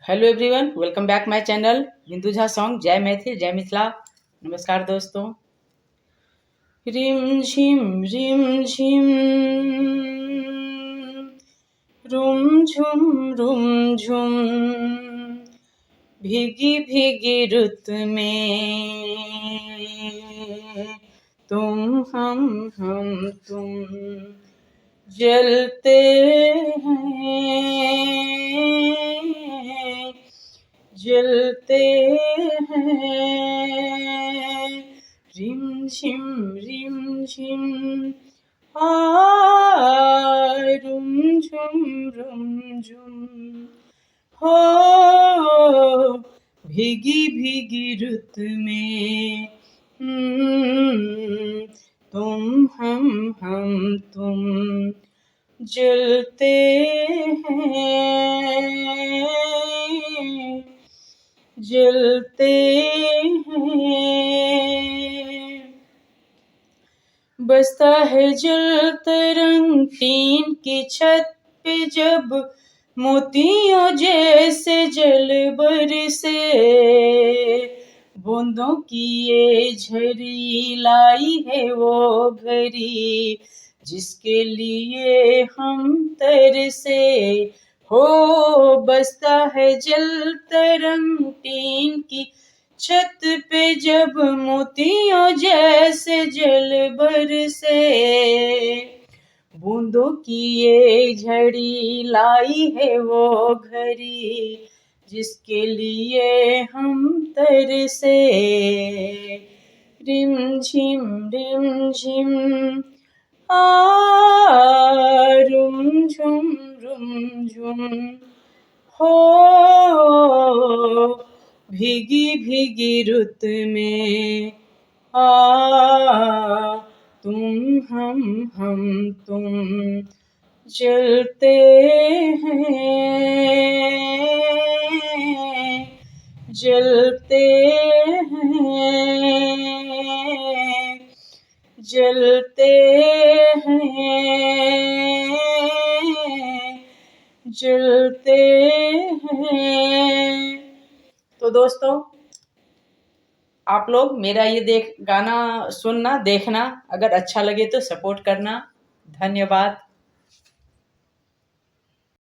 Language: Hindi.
Hello everyone, welcome back my channel बिंदु झा सॉन्ग। जय मैथिल, जय मिथिला। नमस्कार दोस्तों। रिम झिम रुम झुम भीगी भीगी रुत में तुम हम तुम जलते हैं जलते हैं। रिम झिम आ रुम झुम हो भीगी भीगी रुत में तुम हम तुम जलते हैं जलते हैं। बसता है जल तरंग टीन की छत पे जब मोतियों जैसे जल बरसे, बूंदों की ये झरी लाई है वो घड़ी जिसके लिए हम तरसे हो। बसता है जल तरंग टीन की छत पे जब मोतियों जैसे जल बरसे, बूंदों की ये झड़ी लाई है वो घड़ी जिसके लिए हम तरसे। रिम झिम आ रुम झुम हो भीगी भीगी रुत में तुम हम तुम जलते हैं जलते हैं जलते हैं जलते हैं। तो दोस्तों, आप लोग मेरा ये गाना सुनना, देखना। अगर अच्छा लगे तो सपोर्ट करना। धन्यवाद।